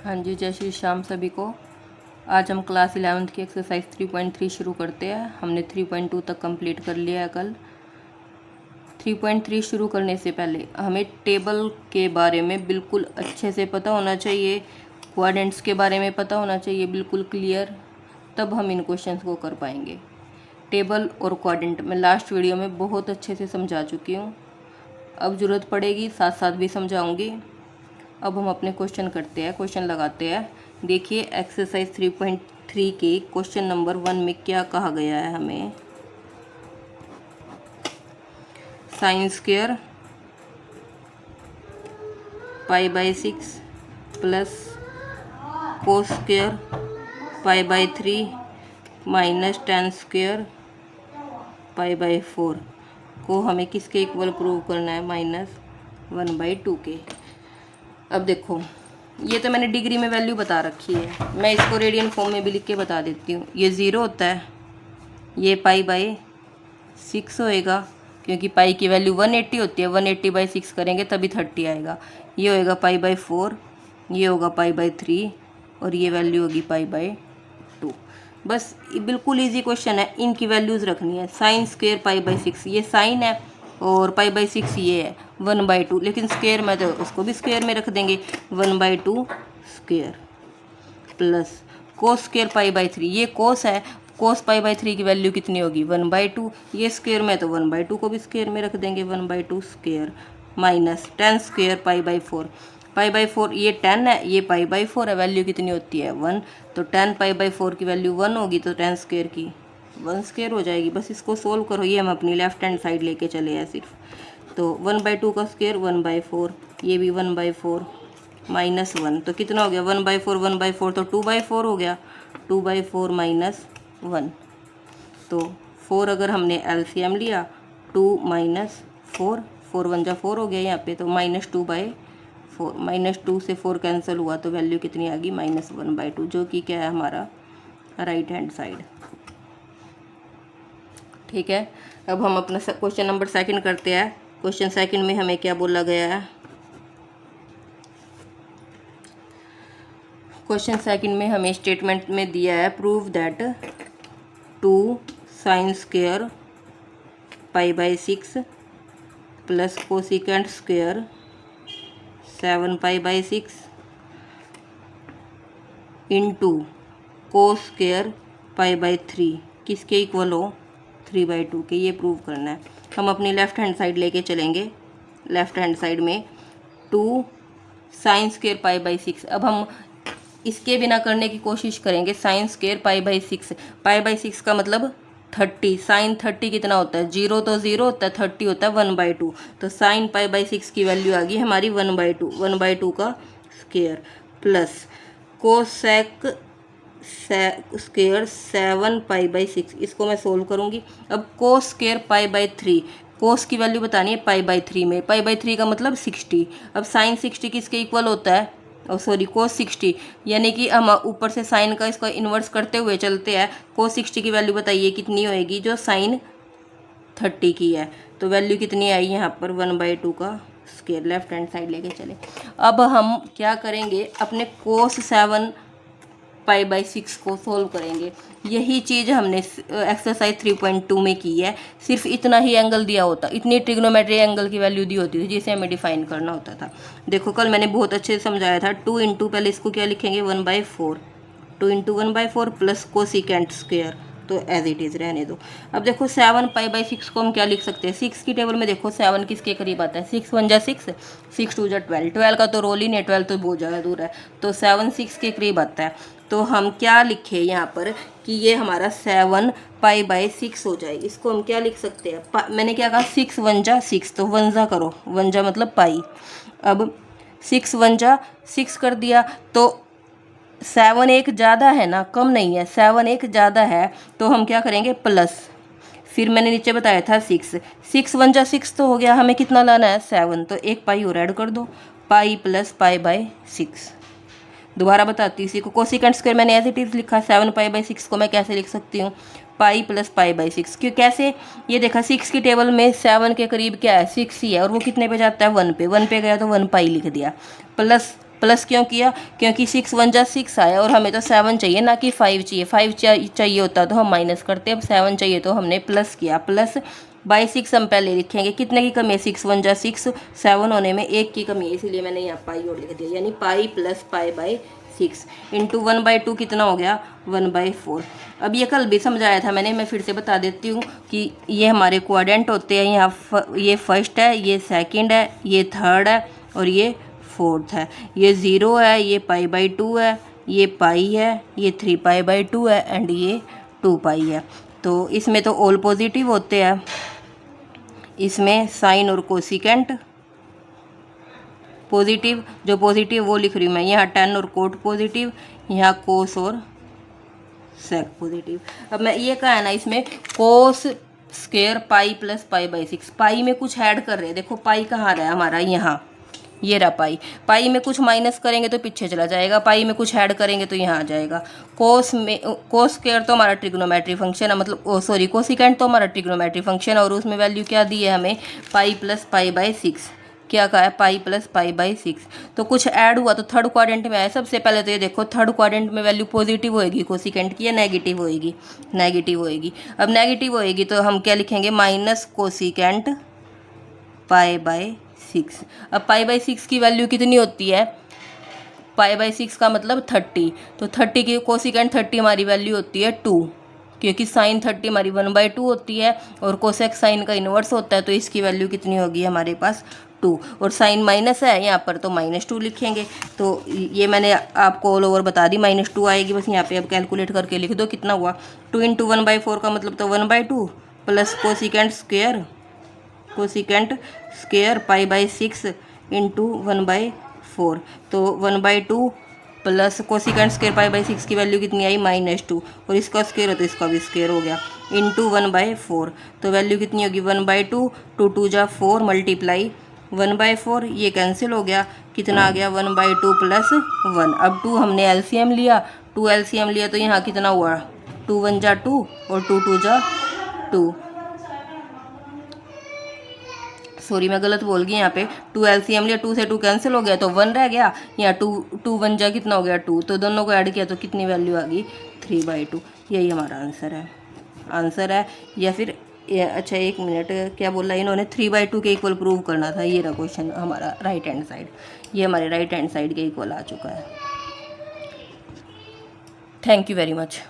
हाँ जी, जय श्री श्याम सभी को। आज हम क्लास 11th की एक्सरसाइज 3.3 शुरू करते हैं। हमने 3.2 तक कंप्लीट कर लिया है कल। 3.3 शुरू करने से पहले हमें टेबल के बारे में बिल्कुल अच्छे से पता होना चाहिए, क्वाड्रेंट्स के बारे में पता होना चाहिए बिल्कुल क्लियर, तब हम इन क्वेश्चंस को कर पाएंगे। टेबल और क्वाड्रेंट मैं लास्ट वीडियो में बहुत अच्छे से समझा चुकी हूँ, अब ज़रूरत पड़ेगी साथ साथ भी समझाऊँगी। अब हम अपने क्वेश्चन करते हैं, क्वेश्चन लगाते हैं। देखिए एक्सरसाइज 3.3 के क्वेश्चन नंबर 1 में क्या कहा गया है हमें। Sine square pi by 6 plus cos square pi by 3 minus ten square pi by 4 को हमें किसके इक्वल प्रूव करना है, -1/2 के। अब देखो ये तो मैंने डिग्री में वैल्यू बता रखी है, मैं इसको रेडियन फॉर्म में भी लिख के बता देती हूँ। ये 0 होता है, ये π/6 होएगा क्योंकि पाई की वैल्यू 180 होती है, 180/6 करेंगे तभी 30 आएगा। ये होएगा π/4, ये होगा π/3 और ये वैल्यू होगी π/2। बस बिल्कुल इजी क्वेश्चन है, इनकी वैल्यूज़ रखनी है। साइन स्क्वायर π/6, ये साइन है और π/6 ये है 1/2, लेकिन स्क्वायर में तो उसको भी स्क्वायर में रख देंगे 1/2 स्क्वायर प्लस कोस स्क्वायर π/3, ये कोस है, कोस π/3 की वैल्यू कितनी होगी 1/2, ये स्क्वायर में तो 1/2 को भी स्क्वायर में रख देंगे 1/2 स्क्वायर माइनस टेन स्क्वायर π/4, π/4 ये 10 है, ये π/4 है, वैल्यू कितनी होती है 1, तो 10 π/4 की वैल्यू 1 होगी तो 10 स्क्वायर की 1 स्क्वायर हो जाएगी। बस इसको सोल्व करो, ये हम अपनी लेफ्ट हैंड साइड लेके चले हैं सिर्फ। तो 1/2 का स्क्वायर 1/4, ये भी 1/4 माइनस 1, तो कितना हो गया 1/4, 1/4 तो 2/4 हो गया, 2/4 माइनस 1। तो 4 अगर हमने एलसीएम लिया 2 माइनस 4, 4 1 जा 4 हो गया यहाँ पे, तो -2/4, -2 से 4 कैंसिल हुआ तो वैल्यू कितनी आ गई -1/2, जो कि क्या है हमारा राइट हैंड साइड। ठीक है, अब हम अपना क्वेश्चन नंबर 2 करते हैं। क्वेश्चन 2 में हमें क्या बोला गया है। क्वेश्चन 2 में हमें स्टेटमेंट में दिया है prove that 2 sine square π/6 plus cosecant square 7 π/6 into cos square π/3 किसके इक्वल हो 3/2 के, ये प्रूव करना है। हम अपनी लेफ्ट हैंड साइड लेके चलेंगे। लेफ्ट हैंड साइड में 2 साइन स्क्वायर π/6, अब हम इसके बिना करने की कोशिश करेंगे। साइन स्क्वायर π/6, π/6 का मतलब 30, साइन 30 कितना होता है 0, तो 0 होता है, 30 होता है 1/2, तो साइन π/6 की वैल्यू आ गई हमारी 1/2, 1/2 का स्क्वायर प्लस कोसेक स्क्वायर 7 π/6, इसको मैं सोल्व करूंगी। अब कोस स्क्वायर π/3, कोस की वैल्यू बतानी है π/3 में, π/3 का मतलब 60। अब साइन 60 किसके इक्वल होता है, सॉरी कोस 60, यानी कि हम ऊपर से साइन का इसका इन्वर्स करते हुए चलते हैं। कोस 60 की वैल्यू बताइए कितनी होएगी जो साइन 30 की है, तो वैल्यू कितनी आई यहाँ पर 1/2 का स्क्वायर। लेफ्ट हैंड साइड लेके चले। अब हम क्या करेंगे, अपने कोस 7 π/6 को सोल्व करेंगे। यही चीज़ हमने एक्सरसाइज 3.2 में की है, सिर्फ इतना ही एंगल दिया होता, इतनी ट्रिग्नोमेट्री एंगल की वैल्यू दी होती थी जिसे हमें डिफाइन करना होता था। देखो कल मैंने बहुत अच्छे से समझाया था। 2 इंटू पहले इसको क्या लिखेंगे 1/4, 2 इंटू 1/4 प्लस कोसिकेंट स्क्वायर, तो एज इट इज़ रहने दो। अब देखो 7 π/6 को हम क्या लिख सकते हैं, 6 की टेबल में देखो 7 किसके करीब आता है, 6 1 जा 6, 6 2 जा 12, 12 का तो रोल ही नहीं, 12 तो बहुत ज़्यादा दूर है, तो 7 6 के करीब आता है। तो हम क्या लिखे यहाँ पर कि ये हमारा 7 π/6 हो जाए। इसको हम क्या लिख सकते हैं, मैंने क्या कहा 6 1 जा 6, तो 1 जा करो, 1 जा मतलब पाई। अब 6 1 जा 6 कर दिया तो 7 एक ज़्यादा है ना, कम नहीं है, 7 एक ज़्यादा है, तो हम क्या करेंगे प्लस, फिर मैंने नीचे बताया था 6, 6 1 जा 6 तो हो गया, हमें कितना लाना है 7, तो एक पाई और ऐड कर दो, पाई प्लस π/6। दोबारा बताती हूँ इसी को, कोसिकेंट स्क्वायर मैंने एज इट इज़ लिखा, 7 π/6 को मैं कैसे लिख सकती हूँ पाई प्लस π/6, क्यों कैसे, ये देखा 6 की टेबल में 7 के करीब क्या है 6 ही है, और वो कितने पे जाता है 1 पे, 1 पे गया तो 1 पाई लिख दिया, प्लस प्लस क्यों किया? क्योंकि 6 1 जा 6 आया और हमें तो 7 चाहिए ना कि 5 चाहिए। 5 चाहिए होता तो हम माइनस करते, अब 7 चाहिए तो हमने प्लस किया। प्लस बाई 6 हम पहले लिखेंगे, कितने की कमी है? 6 1 जा 6, 7 होने में 1 की कमी है, इसीलिए मैंने यहाँ पाई और लिख दिया, यानी pi plus pi by 6 into 1/2 कितना हो गया? 1/4। अब ये कल भी समझाया था मैंने, मैं फिर से बता देती हूँ कि ये हमारे क्वाड्रेंट होते हैं। यहाँ ये फर्स्ट है, ये सेकंड है, ये थर्ड है और ये फोर्थ है। ये 0 है, ये पाई/2 है, ये पाई है, ये 3 पाई/2 है एंड ये 2 पाई है। तो इसमें तो ऑल पॉजिटिव होते हैं, इसमें साइन और कोसिकेंट पॉजिटिव, जो पॉजिटिव वो लिख रही हूँ मैं, यहाँ टेन और कोट पॉजिटिव, यहाँ कोस और सेक पॉजिटिव। अब मैं ये कहा है ना, इसमें कोस स्क्वायर पाई प्लस पाई/6, पाई में कुछ ऐड कर रहे हैं। देखो पाई कहाँ रहा है हमारा? यहाँ, ये रहा पाई। पाई में कुछ माइनस करेंगे तो पीछे चला जाएगा, पाई में कुछ ऐड करेंगे तो यहाँ आ जाएगा। कोस स्क्वायर तो हमारा ट्रिग्नोमेट्री फंक्शन है, मतलब सॉरी कोसिकेंट तो हमारा ट्रिग्नोमेट्री फंक्शन है, और उसमें वैल्यू क्या दी है हमें? पाई प्लस पाई/6। क्या कहा है? पाई प्लस पाई/6। तो कुछ ऐड हुआ तो थर्ड क्वाड्रेंट में आया। सबसे पहले तो ये देखो थर्ड क्वाड्रेंट में वैल्यू पॉजिटिव होएगी कोसिकेंट की या नेगेटिव होएगी? नेगेटिव होएगी। अब नेगेटिव होएगी तो हम क्या लिखेंगे? माइनस कोसिकेंट पाई/6। अब पाई/6 की वैल्यू कितनी होती है? पाई/6 का मतलब 30, तो 30 की कोसिकेंट 30 हमारी वैल्यू होती है 2, क्योंकि साइन 30 हमारी 1/2 होती है और कोसेक साइन का इन्वर्स होता है, तो इसकी वैल्यू कितनी होगी हमारे पास? 2। और साइन माइनस है यहाँ पर तो -2 लिखेंगे। तो ये मैंने आपको ऑल ओवर बता दी, -2 आएगी, बस यहाँ पे अब कैलकुलेट करके लिख दो कितना हुआ। 2 इंटू 1/4 का मतलब तो 1/2 प्लस कोसिकेंट स्क्वायर पाई/6 इंटू 1/4, तो 1/2 प्लस कोसिकेंट स्क्वायर पाई/6 की वैल्यू कितनी आई? -2, और इसका स्क्वायर है तो इसका भी स्क्वायर हो गया, इंटू 1/4। तो वैल्यू कितनी होगी? 1/2, 2 2 जा 4 मल्टीप्लाई 1/4, ये कैंसिल हो गया, कितना आ गया? 1/2 प्लस 1। अब 2 हमने एलसीएम लिया, 2 एलसीएम लिया तो यहाँ कितना हुआ? 2 1 जा 2 और 2 2 जा 2। सॉरी मैं गलत बोल गई, यहाँ पे 2 एलसीएम लिया, 2 से 2 कैंसिल हो गया तो 1 रह गया, यहाँ 2 1 जा कितना हो गया? 2, तो दोनों को ऐड किया तो कितनी वैल्यू आ गई? 3/2। यही हमारा आंसर है। या फिर अच्छा 1 मिनट, क्या बोला इन्होंने? 3/2 के इक्वल प्रूव करना था। ये रहा क्वेश्चन हमारा राइट हैंड साइड, ये हमारे राइट हैंड साइड के इक्वल आ चुका है। Thank you very much.